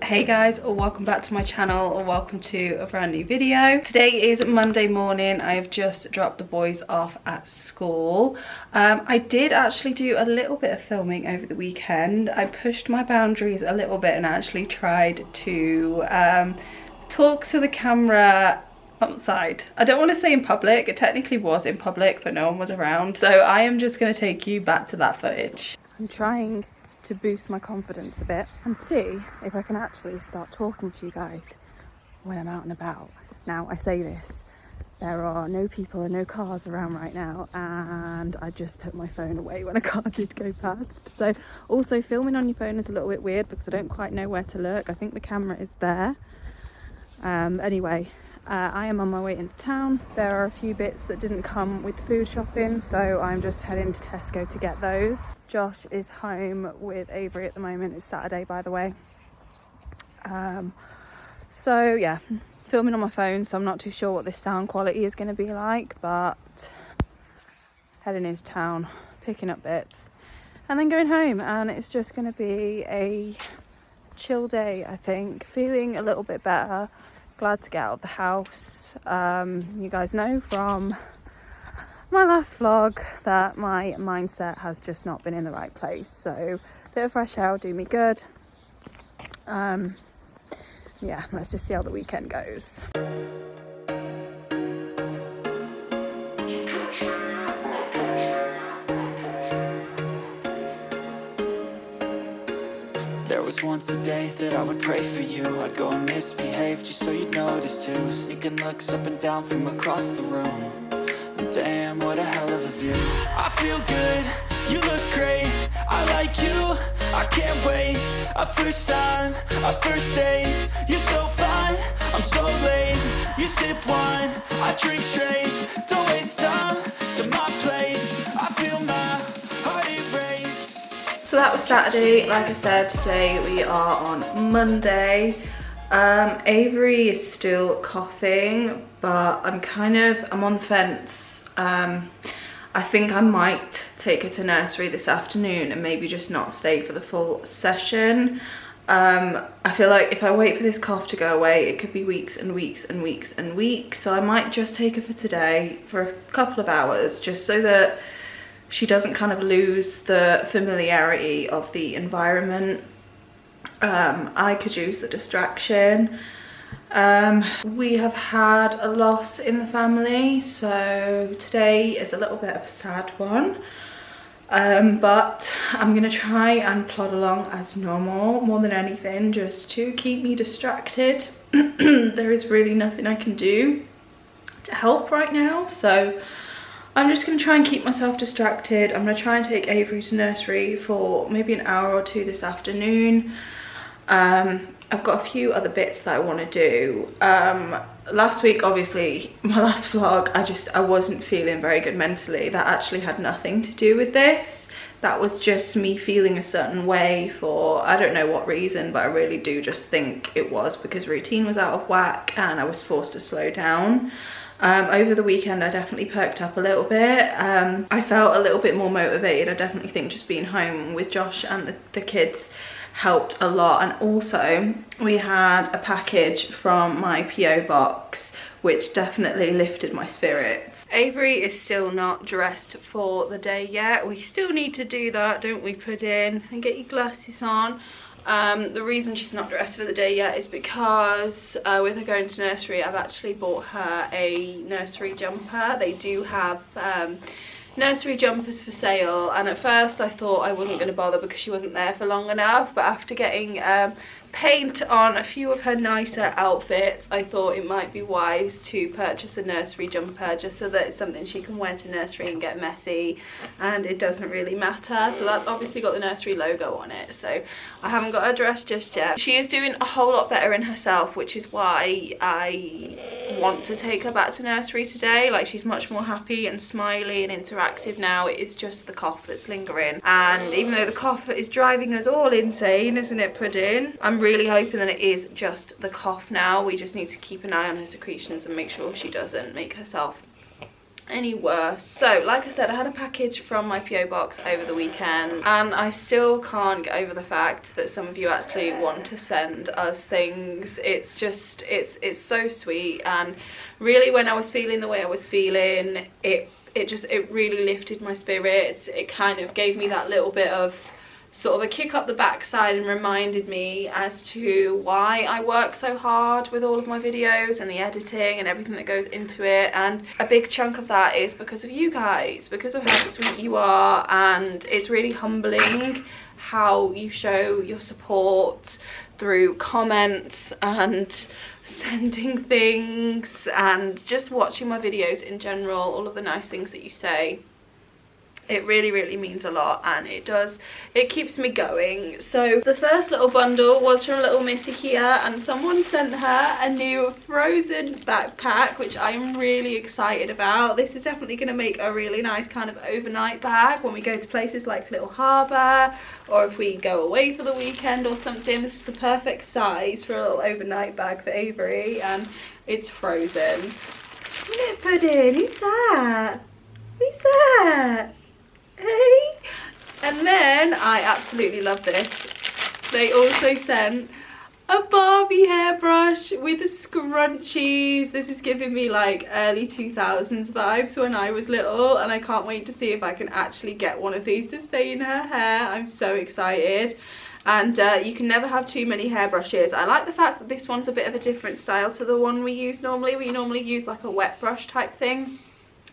Hey guys, or welcome back to my channel, or welcome to a brand new video. Today is Monday morning. I have just dropped the boys off at school. I did actually do a little bit of filming over the weekend. I pushed my boundaries a little bit and actually tried to talk to the camera outside. I don't want to say in public. It technically was in public, but no one was around. So I am just going to take you back to that footage. I'm trying to boost my confidence a bit and see if I can actually start talking to you guys when I'm out and about. Now, I say this, there are no people and no cars around right now, and I just put my phone away when a car did go past. So also filming on your phone is a little bit weird because I don't quite know where to look. I think the camera is there. Anyway, I am on my way into town. There are a few bits that didn't come with food shopping, so I'm just heading to Tesco to get those. Josh is home with Avery at the moment. It's Saturday, by the way. So yeah, filming on my phone, so I'm not too sure what this sound quality is going to be like, but heading into town, picking up bits, and then going home, and it's just going to be a chill day, I think. Feeling a little bit better. Glad to get out of the house. You guys know from my last vlog that my mindset has just not been in the right place, so a bit of fresh air will do me good. Yeah, let's just see how the weekend goes. There was once a day that I would pray for you. I'd go and misbehave just so you'd notice too. Sneaking looks up and down from across the room. And damn, what a hell of a view. I feel good, you look great, I like you, I can't wait. A first time, a first date, you're so fine, I'm so late. You sip wine, I drink straight. Don't waste time to my place. I feel my heart erase. So that was Saturday. Like I said, today we are on Monday. Avery is still coughing, but I'm on the fence. I think I might take her to nursery this afternoon and maybe just not stay for the full session. I feel like if I wait for this cough to go away, it could be weeks and weeks and weeks and weeks. So I might just take her for today for a couple of hours, just so that she doesn't kind of lose the familiarity of the environment. I could use the distraction. We have had a loss in the family, so today is a little bit of a sad one. But I'm gonna try and plod along as normal, more than anything, just to keep me distracted. There is really nothing I can do to help right now, so I'm just going to try and keep myself distracted. I'm going to try and take Avery to nursery for maybe an hour or two this afternoon. I've got a few other bits that I want to do. Last week, obviously, my last vlog, I wasn't feeling very good mentally. That actually had nothing to do with this. That was just me feeling a certain way for, I don't know what reason, but I really do just think it was because routine was out of whack and I was forced to slow down. Over the weekend I definitely perked up a little bit. I felt a little bit more motivated. I definitely think just being home with Josh and the kids helped a lot, and also we had a package from my PO box which definitely lifted my spirits. Avery is still not dressed for the day yet. We still need to do that, don't we, Puddin? And get your glasses on. The reason she's not dressed for the day yet is because with her going to nursery, I've actually bought her a nursery jumper. They do have nursery jumpers for sale, and at first I thought I wasn't going to bother because she wasn't there for long enough, but after getting paint on a few of her nicer outfits, I thought it might be wise to purchase a nursery jumper just so that it's something she can wear to nursery and get messy and it doesn't really matter. So that's obviously got the nursery logo on it, so I haven't got her dress just yet. She is doing a whole lot better in herself, which is why I want to take her back to nursery today. Like, she's much more happy and smiley and interactive now. It is just the cough that's lingering, and even though the cough is driving us all insane, isn't it, Puddin? I'm really hoping that it is just the cough now. We just need to keep an eye on her secretions and make sure she doesn't make herself any worse. So like I said, I had a package from my PO box over the weekend, and I still can't get over the fact that some of you actually want to send us things. It's just, it's so sweet, and really when I was feeling the way I was feeling, it really lifted my spirits. It kind of gave me that little bit of sort of a kick up the backside and reminded me as to why I work so hard with all of my videos and the editing and everything that goes into it. And a big chunk of that is because of you guys, because of how sweet you are, and it's really humbling how you show your support through comments and sending things and just watching my videos in general, all of the nice things that you say. It really means a lot, and it keeps me going. So the first little bundle was from little Missy here, and someone sent her a new Frozen backpack, which I'm really excited about. This is definitely going to make a really nice kind of overnight bag when we go to places like Little Harbour, or if we go away for the weekend or something. This is the perfect size for a little overnight bag for Avery, and it's frozen. Look, Pudding, who's that? Who's that? Hey. And then I absolutely love this. They also sent a Barbie hairbrush with scrunchies. This is giving me like early 2000s vibes when I was little, and I can't wait to see if I can actually get one of these to stay in her hair. I'm so excited. And you can never have too many hairbrushes. I like the fact that this one's a bit of a different style to the one we use normally. We normally use like a wet brush type thing,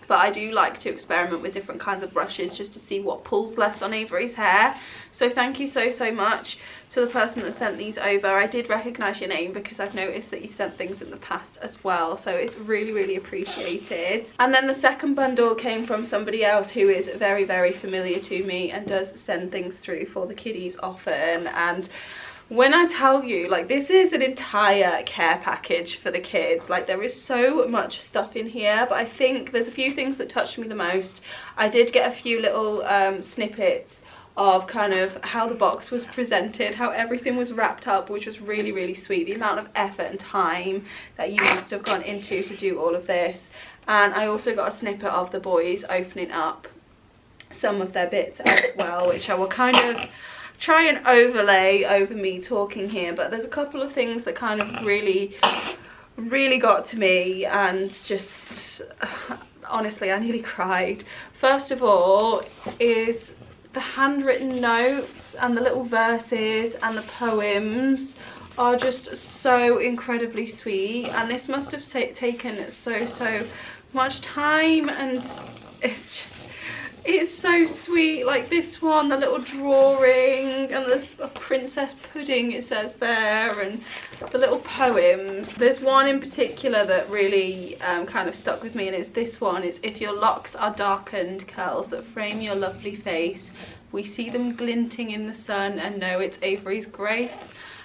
but I do like to experiment with different kinds of brushes just to see what pulls less on Avery's hair. So thank you so much to the person that sent these over. I did recognise your name because I've noticed that you've sent things in the past as well, so it's really appreciated. And then the second bundle came from somebody else who is very familiar to me and does send things through for the kiddies often. And when I tell you, like, this is an entire care package for the kids. Like, there is so much stuff in here, but I think there's a few things that touched me the most. I did get a few little snippets of kind of how the box was presented, how everything was wrapped up, which was really sweet. The amount of effort and time that you must have gone into to do all of this. And I also got a snippet of the boys opening up some of their bits as well, which I will kind of try and overlay over me talking here. But there's a couple of things that kind of really got to me, and just honestly I nearly cried. First of all is the handwritten notes, and the little verses and the poems are just so incredibly sweet, and this must have taken so much time, and it's so sweet. Like this one, the little drawing, and the princess pudding it says there, and the little poems. There's one in particular that really kind of stuck with me, and it's this one. It's, if your locks are darkened, curls that frame your lovely face, we see them glinting in the sun and know it's Avery's grace.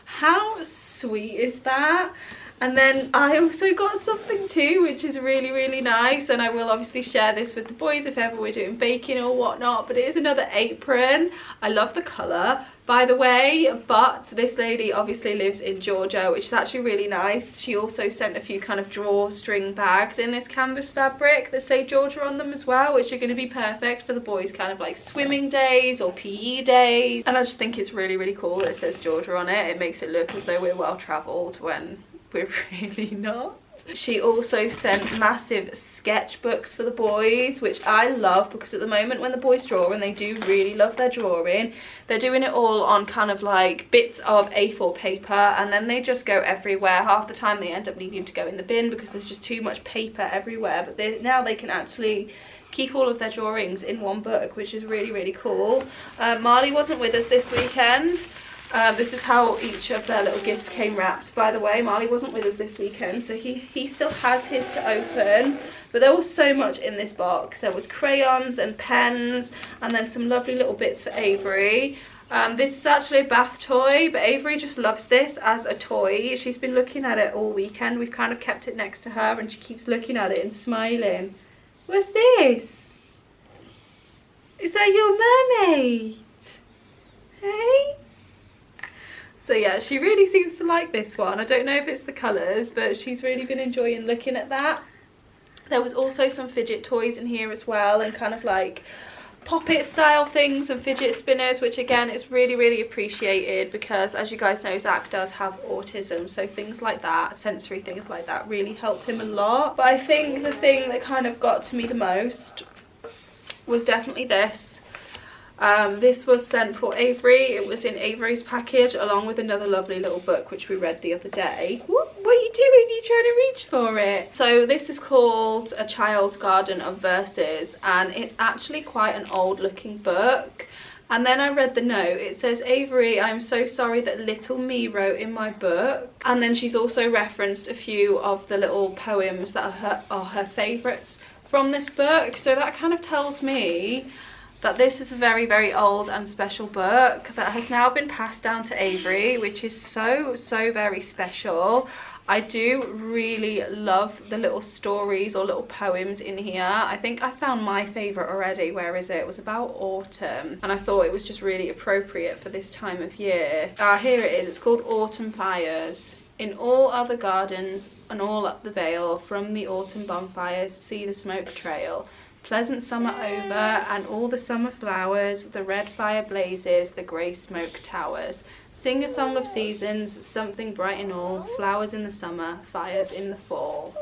How sweet is that? And then I also got something too, which is really nice, and I will obviously share this with the boys if ever we're doing baking or whatnot, but it is another apron. I love the colour, by the way, but this lady obviously lives in Georgia, which is actually really nice. She also sent a few kind of drawstring bags in this canvas fabric that say Georgia on them as well, which are going to be perfect for the boys' kind of like swimming days or PE days. And I just think it's really cool that it says Georgia on it. It makes it look as though we're well travelled when we're really not. She also sent massive sketchbooks for the boys, which I love, because at the moment when the boys draw, and they do really love their drawing, they're doing it all on kind of like bits of A4 paper, and then they just go everywhere. Half the time they end up needing to go in the bin because there's just too much paper everywhere, but now they can actually keep all of their drawings in one book, which is really cool. Marley wasn't with us this weekend. This is how each of their little gifts came wrapped, by the way. Marley wasn't with us this weekend, so he still has his to open. But there was so much in this box. There was crayons and pens, and then some lovely little bits for Avery. This is actually a bath toy, but Avery just loves this as a toy. She's been looking at it all weekend. We've kind of kept it next to her, and she keeps looking at it and smiling. What's this? Is that your mermaid? Hey? So yeah, she really seems to like this one. I don't know if it's the colours, but she's really been enjoying looking at that. There was also some fidget toys in here as well, and kind of like poppet style things and fidget spinners, which again is really, really appreciated because, as you guys know, Zach does have autism, so things like that, sensory things like that, really help him a lot. But I think the thing that kind of got to me the most was definitely this. This was sent for Avery. It was in Avery's package along with another lovely little book which we read the other day. What are you doing? You're trying to reach for it. So this is called A Child's Garden of Verses, and it's actually quite an old looking book. And then I read the note. It says, Avery, I'm so sorry that little me wrote in my book. And then she's also referenced a few of the little poems that are her favourites from this book. So that kind of tells me that this is a very, very old and special book that has now been passed down to Avery, which is so, so very special. I do really love the little stories or little poems in here. I think I found my favourite already. Where is it? It was about autumn, and I thought it was just really appropriate for this time of year. Here it is. It's called Autumn Fires. In all other gardens and all up the vale, from the autumn bonfires, see the smoke trail. Pleasant summer over, and all the summer flowers, the red fire blazes, the grey smoke towers. Sing a song of seasons, something bright in all, flowers in the summer, fires in the fall.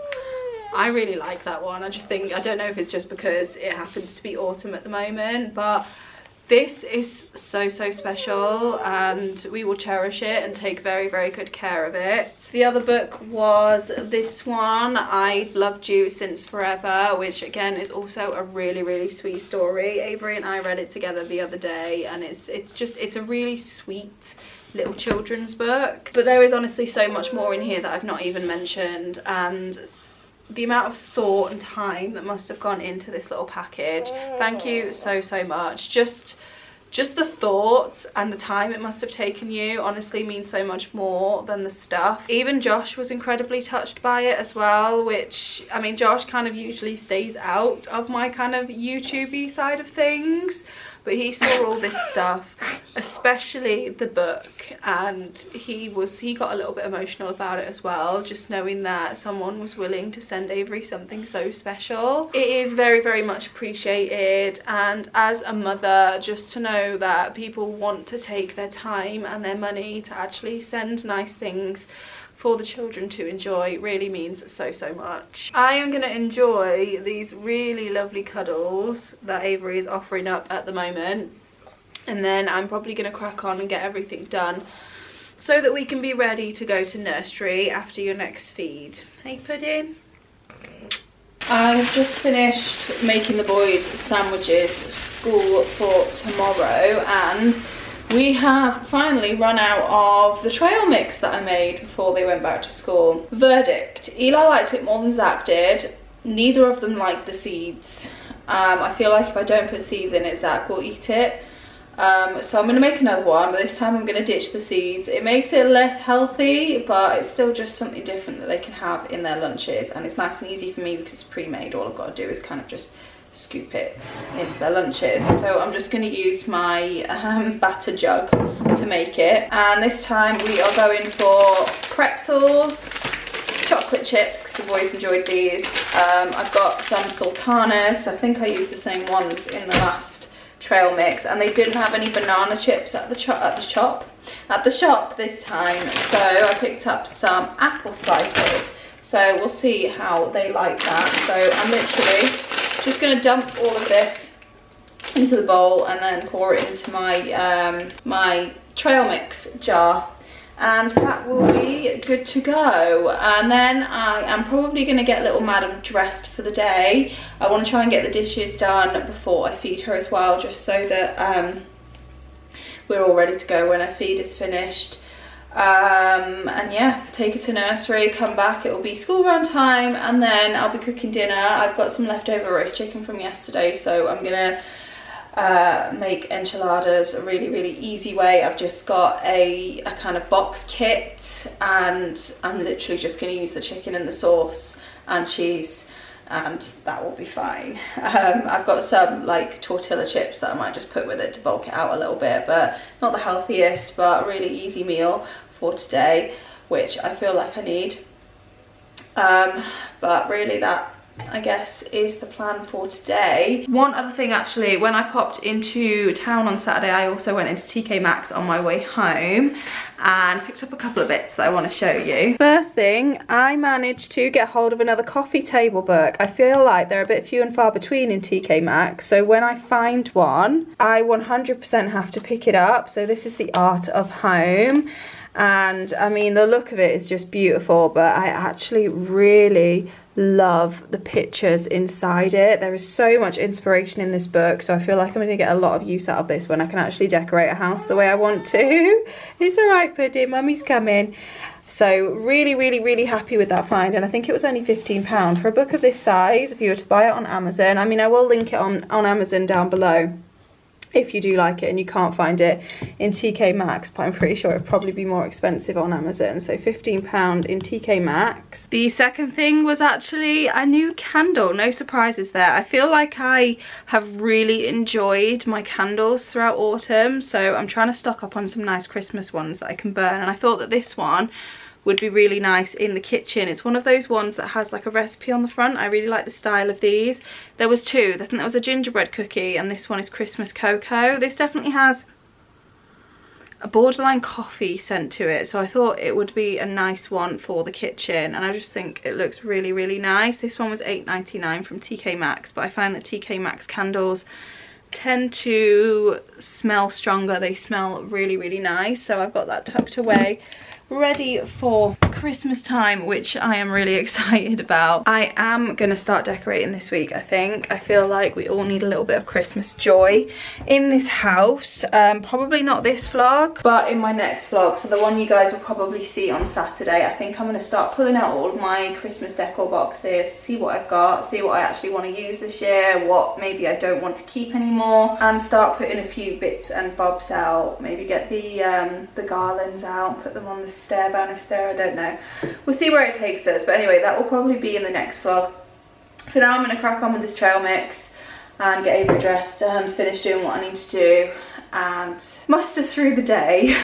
I really like that one. I just think, I don't know if it's just because it happens to be autumn at the moment, but this is so, so special, and we will cherish it and take very, very good care of it. The other book was this one, I've Loved You Since Forever, which again is also a really, really sweet story. Avery and I read it together the other day, and it's a really sweet little children's book. But there is honestly so much more in here that I've not even mentioned, and the amount of thought and time that must have gone into this little package. Thank you so, so much. Just the thought and the time it must have taken you honestly means so much more than the stuff. Even Josh was incredibly touched by it as well, which, I mean, Josh kind of usually stays out of my kind of YouTube-y side of things, but he saw all this stuff, especially the book, and he got a little bit emotional about it as well, just knowing that someone was willing to send Avery something so special. It is very, very much appreciated, and as a mother, just to know that people want to take their time and their money to actually send nice things for the children to enjoy really means so, so much. I am going to enjoy these really lovely cuddles that Avery is offering up at the moment, and then I'm probably going to crack on and get everything done so that we can be ready to go to nursery after your next feed. Hey Pudding. I've just finished making the boys sandwiches for school for tomorrow, and we have finally run out of the trail mix that I made before they went back to school. Verdict: Eli liked it more than Zach did. Neither of them liked the seeds. I feel like if I don't put seeds in it, Zach will eat it. So I'm going to make another one, but this time I'm going to ditch the seeds. It makes it less healthy, but it's still just something different that they can have in their lunches, and it's nice and easy for me because it's pre-made. All I've got to do is kind of just scoop it into their lunches. So I'm just going to use my batter jug to make it, and this time we are going for pretzels, chocolate chips because the boys enjoyed these. I've got some sultanas. I think I used the same ones in the last trail mix, and they didn't have any banana chips at the shop this time, so I picked up some apple slices. So we'll see how they like that. So I'm literally just going to dump all of this into the bowl and then pour it into my my trail mix jar, and that will be good to go. And then I am probably going to get little Madam dressed for the day. I want to try and get the dishes done before I feed her as well, just so that we're all ready to go when her feed is finished. And yeah, take her to nursery, come back, it will be school run time, and then I'll be cooking dinner. I've got some leftover roast chicken from yesterday, so I'm gonna make enchiladas a really, really easy way. I've just got a kind of box kit, and I'm literally just going to use the chicken and the sauce and cheese, and that will be fine. I've got some like tortilla chips that I might just put with it to bulk it out a little bit, but not the healthiest, but a really easy meal for today, which I feel like I need. But really that I guess, is the plan for today. One other thing actually, when I popped into town on Saturday, I also went into TK Maxx on my way home and picked up a couple of bits that I want to show you. First thing, I managed to get hold of another coffee table book. I feel like they're a bit few and far between in TK Maxx, so when I find one, I 100% have to pick it up. So this is The Art of Home. And I mean, the look of it is just beautiful, but I actually really love the pictures inside it. There is so much inspiration in this book, so I feel like I'm going to get a lot of use out of this when I can actually decorate a house the way I want to. It's alright, Pudding, Mummy's coming. So really happy with that find, and I think it was only £15 for a book of this size if you were to buy it on Amazon. I mean, I will link it on Amazon down below if you do like it and you can't find it in TK Maxx, but I'm pretty sure it'd probably be more expensive on Amazon. So £15 in TK Maxx. The second thing was actually a new candle. No surprises there. I feel like I have really enjoyed my candles throughout autumn, so I'm trying to stock up on some nice Christmas ones that I can burn, and I thought that this one would be really nice in the kitchen. It's one of those ones that has like a recipe on the front. I really like the style of these. There was two. I think that was a gingerbread cookie, and this one is Christmas cocoa. This definitely has a borderline coffee scent to it, so I thought it would be a nice one for the kitchen, and I just think it looks really nice. This one was £8.99 from TK Maxx, but I find that TK Maxx candles tend to smell stronger. They smell really nice, so I've got that tucked away ready for Christmas time, which I am really excited about. I am gonna start decorating this week, I think. I feel like we all need a little bit of Christmas joy in this house. Probably not this vlog, but in my next vlog, so the one you guys will probably see on Saturday. I think I'm gonna start pulling out all of my Christmas decor boxes, see what I've got, see what I actually want to use this year, what maybe I don't want to keep anymore, and start putting a few bits and bobs out. Maybe get the garlands out, put them on the stair banister. I don't know, we'll see where it takes us, but anyway, that will probably be in the next vlog. For now, I'm going to crack on with this trail mix and get Avery dressed and finish doing what I need to do and muster through the day.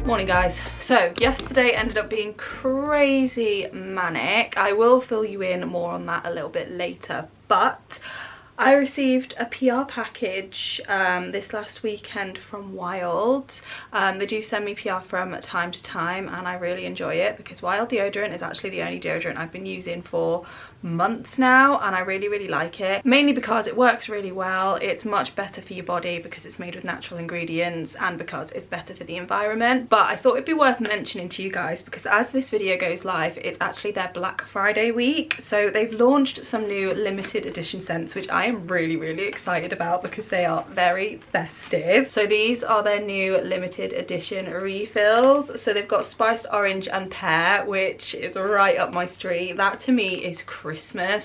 Morning guys. So yesterday ended up being crazy manic. I will fill you in more on that a little bit later, but I received a PR package this last weekend from Wild. They do send me PR from time to time and I really enjoy it because Wild deodorant is actually the only deodorant I've been using for months now, and I really like it, mainly because it works really well. It's much better for your body because it's made with natural ingredients and because it's better for the environment. But I thought it'd be worth mentioning to you guys because as this video goes live, it's actually their Black Friday week, so they've launched some new limited edition scents which I am really excited about because they are very festive. So these are their new limited edition refills. So they've got spiced orange and pear, which is right up my street. That to me is Christmas.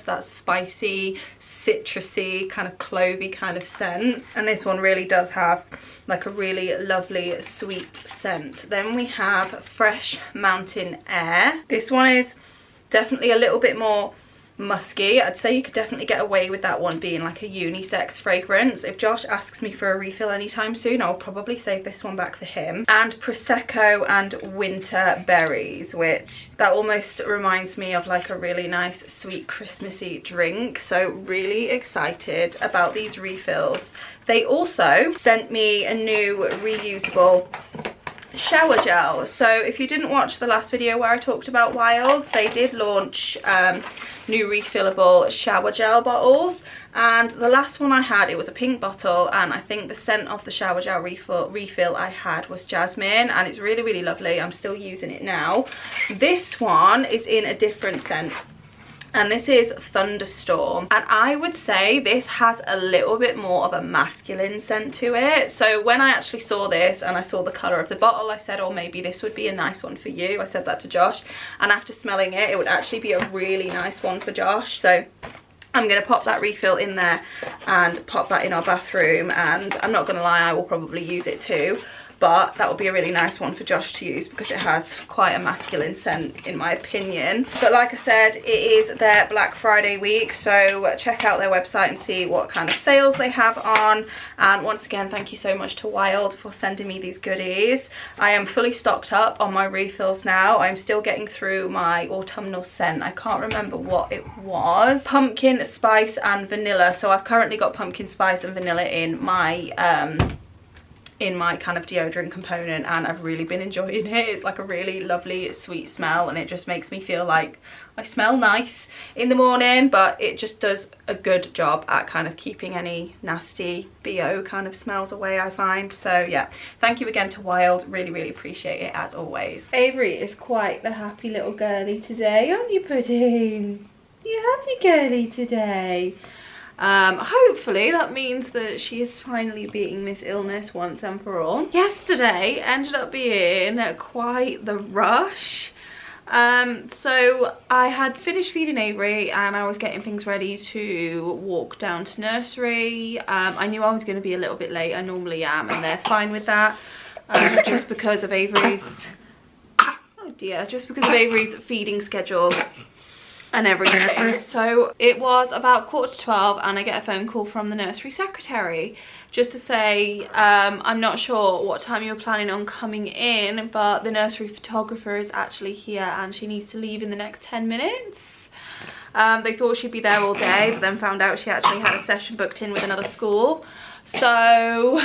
That's spicy, citrusy, kind of clovey kind of scent, and this one really does have like a really lovely sweet scent. Then we have Fresh Mountain Air. This one is definitely a little bit more musky. I'd say you could definitely get away with that one being like a unisex fragrance. If Josh asks me for a refill anytime soon, I'll probably save this one back for him. And Prosecco and Winter Berries, which that almost reminds me of like a really nice sweet Christmassy drink. So really excited about these refills. They also sent me a new reusable shower gel. So if you didn't watch the last video where I talked about Wild, they did launch new refillable shower gel bottles, and the last one I had, it was a pink bottle, and I think the scent of the shower gel refill I had was jasmine, and it's really lovely. I'm still using it now. This one is in a different scent, and this is Thunderstorm, and I would say this has a little bit more of a masculine scent to it. So when I actually saw this and I saw the colour of the bottle, I said, oh, maybe this would be a nice one for you. I said that to Josh, and after smelling it, it would actually be a really nice one for Josh. So I'm going to pop that refill in there and pop that in our bathroom, and I'm not going to lie, I will probably use it too. But that would be a really nice one for Josh to use because it has quite a masculine scent in my opinion. But like I said, it is their Black Friday week, so check out their website and see what kind of sales they have on. And once again, thank you so much to Wild for sending me these goodies. I am fully stocked up on my refills now. I'm still getting through my autumnal scent. I can't remember what it was. Pumpkin spice and vanilla. So I've currently got pumpkin spice and vanilla in my kind of deodorant component, and I've really been enjoying it. It's like a really lovely sweet smell, and it just makes me feel like I smell nice in the morning, but it just does a good job at kind of keeping any nasty BO kind of smells away, I find. So yeah, thank you again to Wild, really appreciate it as always. Avery is quite the happy little girly today, aren't you, Pudding? You happy girly today? Hopefully that means that she is finally beating this illness once and for all. Yesterday ended up being quite the rush. So I had finished feeding Avery and I was getting things ready to walk down to nursery. I knew I was going to be a little bit late, I normally am, and they're fine with that, just because of Avery's, oh dear, just because of Avery's feeding schedule and everything. So it was about 11:45 and I get a phone call from the nursery secretary just to say, I'm not sure what time you were planning on coming in, but the nursery photographer is actually here and she needs to leave in the next 10 minutes. They thought she'd be there all day, but then found out she actually had a session booked in with another school. So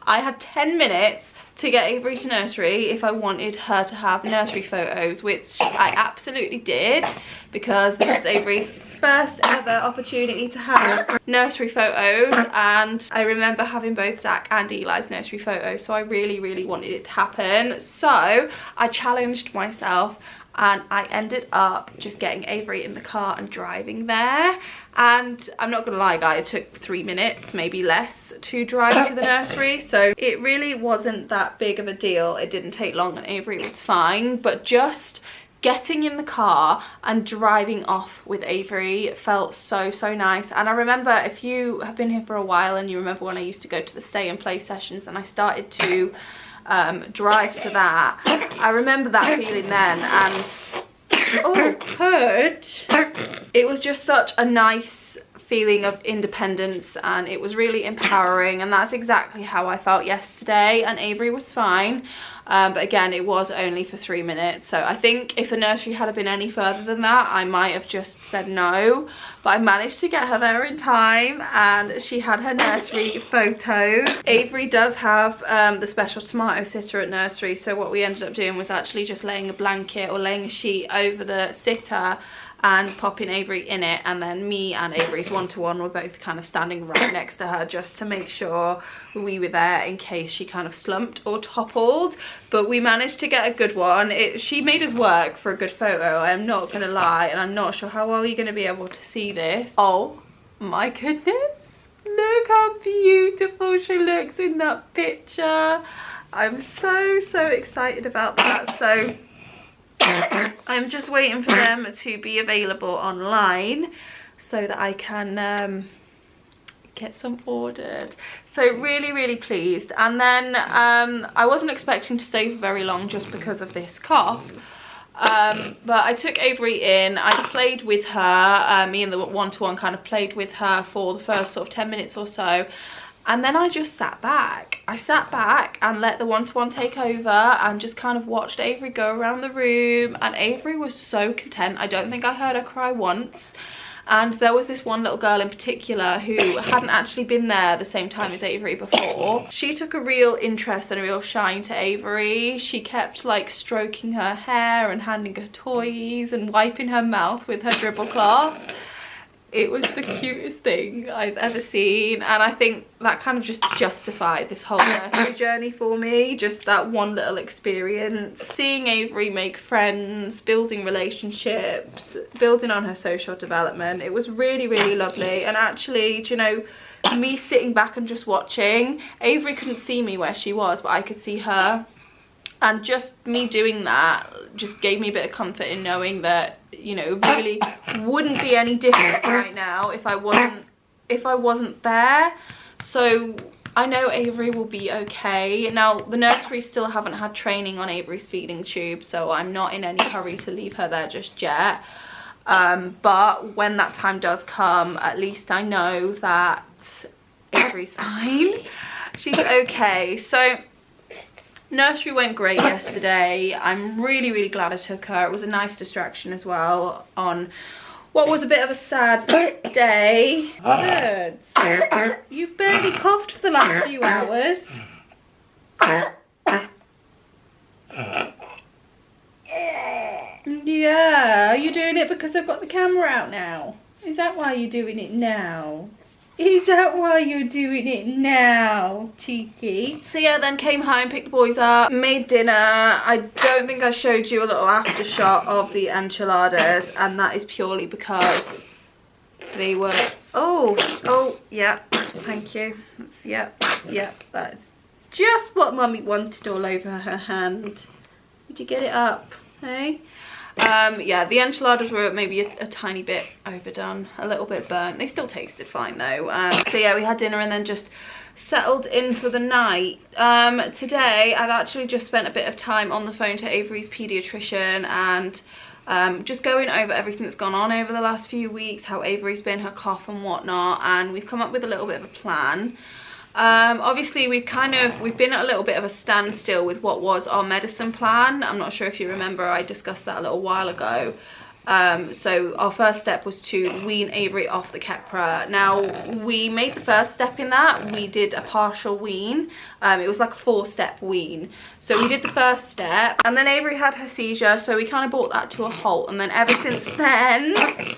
I had 10 minutes to get Avery to nursery if I wanted her to have nursery photos, which I absolutely did, because this is Avery's first ever opportunity to have nursery photos, and I remember having both Zach and Eli's nursery photos, so I really wanted it to happen. So I challenged myself and I ended up just getting Avery in the car and driving there. And I'm not gonna lie guys, it took 3 minutes, maybe less, to drive to the nursery, so it really wasn't that big of a deal. It didn't take long and Avery was fine, but just getting in the car and driving off with Avery felt so nice. And I remember, if you have been here for a while and you remember when I used to go to the stay and play sessions and I started to drive to that, I remember that feeling then, and oh, hurt. It was just such a nice feeling of independence, and it was really empowering, and that's exactly how I felt yesterday. And Avery was fine, but again, it was only for 3 minutes. So I think if the nursery had been any further than that, I might have just said no, but I managed to get her there in time, and she had her nursery photos. Avery does have the special tomato sitter at nursery, so what we ended up doing was actually just laying a blanket or laying a sheet over the sitter and popping Avery in it, and then me and Avery's one-to-one were both kind of standing right next to her just to make sure we were there in case she kind of slumped or toppled. But we managed to get a good one. She made us work for a good photo, I'm not gonna lie, and I'm not sure how well you're gonna be able to see this. Oh my goodness, look how beautiful she looks in that picture. I'm so excited about that. So I'm just waiting for them to be available online so that I can get some ordered. So really pleased. And then I wasn't expecting to stay for very long just because of this cough, but I took Avery in, I played with her, me and the one-to-one kind of played with her for the first sort of 10 minutes or so. And then I just sat back. I sat back and let the one-to-one take over and just kind of watched Avery go around the room. And Avery was so content. I don't think I heard her cry once. And there was this one little girl in particular who hadn't actually been there the same time as Avery before. She took a real interest and a real shine to Avery. She kept like stroking her hair and handing her toys and wiping her mouth with her dribble cloth. It was the cutest thing I've ever seen, and I think that kind of just justified this whole nursery journey for me. Just that one little experience, seeing Avery make friends, building relationships, building on her social development. It was really lovely. And actually, do you know, me sitting back and just watching, Avery couldn't see me where she was, but I could see her. And just me doing that just gave me a bit of comfort in knowing that, you know, it really wouldn't be any different right now if I wasn't there. So I know Avery will be okay. Now, the nursery still haven't had training on Avery's feeding tube, so I'm not in any hurry to leave her there just yet. But when that time does come, at least I know that Avery's fine. She's okay. So nursery went great yesterday. I'm really glad I took her. It was a nice distraction as well on what was a bit of a sad day. Birds, you've barely coughed for the last few hours. Yeah, are you doing it because I've got the camera out now? Is that why you're doing it now? Is that why you're doing it now, cheeky? So yeah, then came home, picked the boys up, made dinner. I don't think I showed you a little after shot of the enchiladas, and that is purely because they were, oh, yeah, thank you. That's, yeah, that's just what Mummy wanted all over her hand. Did you get it up, hey? Yeah, the enchiladas were maybe a tiny bit overdone, a little bit burnt. They still tasted fine though. So yeah, we had dinner and then just settled in for the night. Today I've actually just spent a bit of time on the phone to Avery's pediatrician and just going over everything that's gone on over the last few weeks, how Avery's been, her cough and whatnot, and we've come up with a little bit of a plan. Obviously we've been at a little bit of a standstill with what was our medicine plan. I'm not sure if you remember, I discussed that a little while ago. So our first step was to wean Avery off the Keppra. Now we made the first step in that. We did a partial wean. It was like a 4-step wean. So we did the first step and then Avery had her seizure, so we kind of brought that to a halt, and then ever since then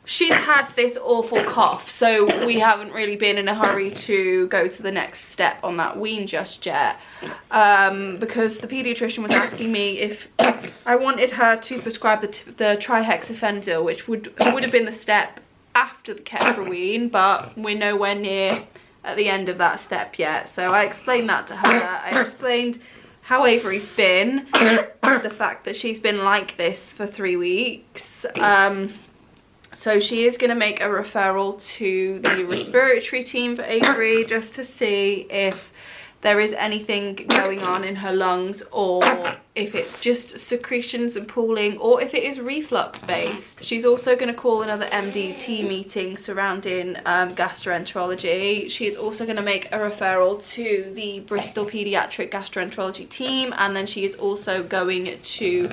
she's had this awful cough, so we haven't really been in a hurry to go to the next step on that wean just yet, because the paediatrician was asking me if I wanted her to prescribe the trihexyphenidyl, which would have been the step after the Keppra wean, but we're nowhere near at the end of that step yet. So I explained that to her. I explained how Avery's been, the fact that she's been like this for 3 weeks. So she is going to make a referral to the respiratory team for Avery just to see if there is anything going on in her lungs, or if it's just secretions and pooling, or if it is reflux based. She's also going to call another MDT meeting surrounding gastroenterology. She is also going to make a referral to the Bristol Pediatric Gastroenterology team, and then she is also going to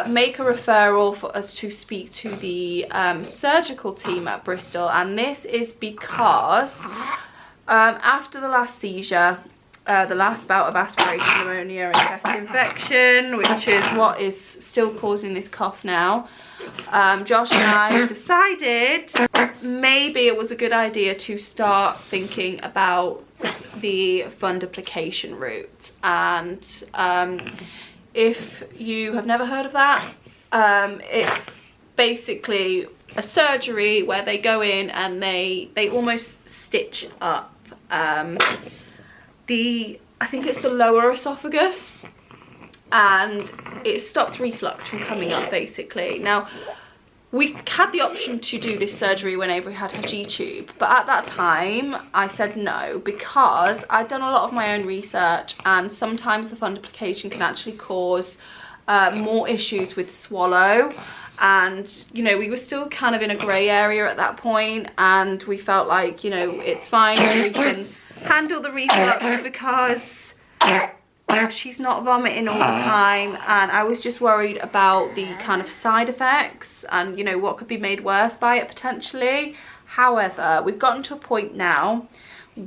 make a referral for us to speak to the surgical team at Bristol. And this is because after the last seizure, the last bout of aspiration pneumonia and chest infection, which is what is still causing this cough now, Josh and I decided maybe it was a good idea to start thinking about the fundoplication route. And if you have never heard of that, it's basically a surgery where they go in and they almost stitch up I think it's the lower esophagus, and it stops reflux from coming up basically. Now, we had the option to do this surgery when Avery had her G-tube, but at that time I said no, because I'd done a lot of my own research, and sometimes the fundoplication can actually cause more issues with swallow. And, you know, we were still kind of in a grey area at that point, and we felt like, you know, it's fine, we can handle the reflux because she's not vomiting all the time. And I was just worried about the kind of side effects and, you know, what could be made worse by it potentially. However, we've gotten to a point now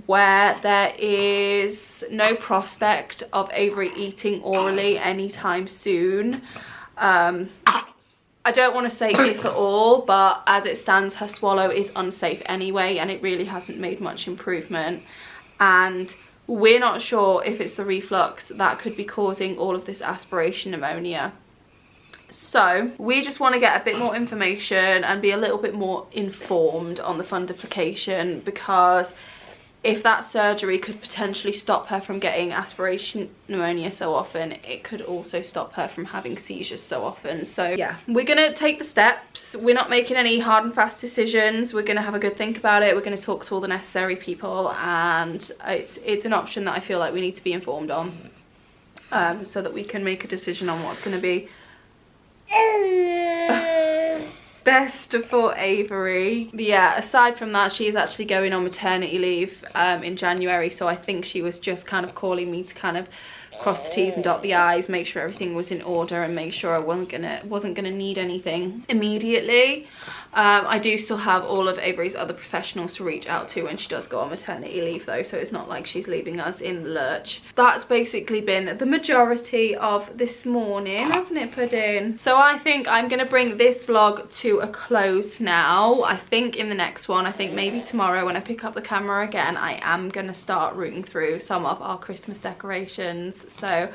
where there is no prospect of Avery eating orally anytime soon. I don't want to say if at all, but as it stands, her swallow is unsafe anyway, and it really hasn't made much improvement. And we're not sure if it's the reflux that could be causing all of this aspiration pneumonia. So we just want to get a bit more information and be a little bit more informed on the fundoplication, because if that surgery could potentially stop her from getting aspiration pneumonia so often, it could also stop her from having seizures so often. So yeah, we're gonna take the steps. We're not making any hard and fast decisions. We're gonna have a good think about it. We're gonna talk to all the necessary people, and it's an option that I feel like we need to be informed on, so that we can make a decision on what's gonna be best for Avery. Yeah, aside from that, she is actually going on maternity leave in January, so I think she was just kind of calling me to kind of cross the T's and dot the I's, make sure everything was in order, and make sure I wasn't gonna need anything immediately. I do still have all of Avery's other professionals to reach out to when she does go on maternity leave though, so it's not like she's leaving us in the lurch. That's basically been the majority of this morning, hasn't it, Pudding? So I think I'm gonna bring this vlog to a close now. I think in the next one, I think maybe tomorrow when I pick up the camera again, I am gonna start rooting through some of our Christmas decorations. So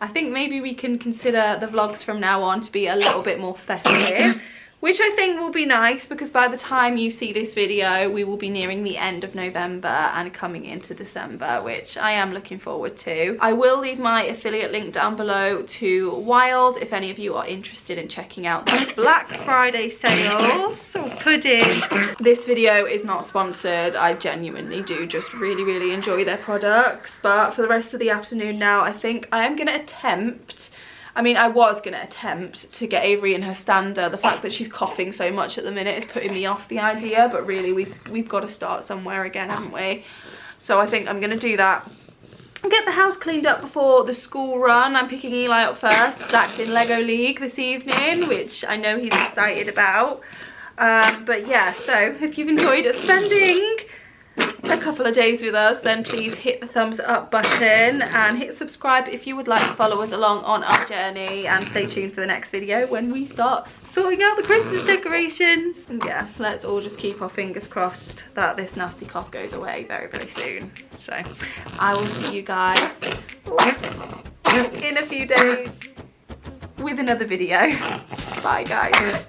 I think maybe we can consider the vlogs from now on to be a little bit more festive, which I think will be nice, because by the time you see this video, we will be nearing the end of November and coming into December, which I am looking forward to. I will leave my affiliate link down below to Wild if any of you are interested in checking out the Black Friday sales. Oh, Pudding. This video is not sponsored. I genuinely do just really enjoy their products. But for the rest of the afternoon now, I think I am going to attempt... I was going to attempt to get Avery in her stander. The fact that she's coughing so much at the minute is putting me off the idea, but really we've got to start somewhere again, haven't we? So I think I'm going to do that and get the house cleaned up before the school run. I'm picking Eli up first. Zach's in Lego League this evening, which I know he's excited about. But yeah, so if you've enjoyed spending a couple of days with us, then please hit the thumbs up button and hit subscribe if you would like to follow us along on our journey, and stay tuned for the next video when we start sorting out the Christmas decorations. And yeah, let's all just keep our fingers crossed that this nasty cough goes away very soon. So I will see you guys in a few days with another video. Bye guys.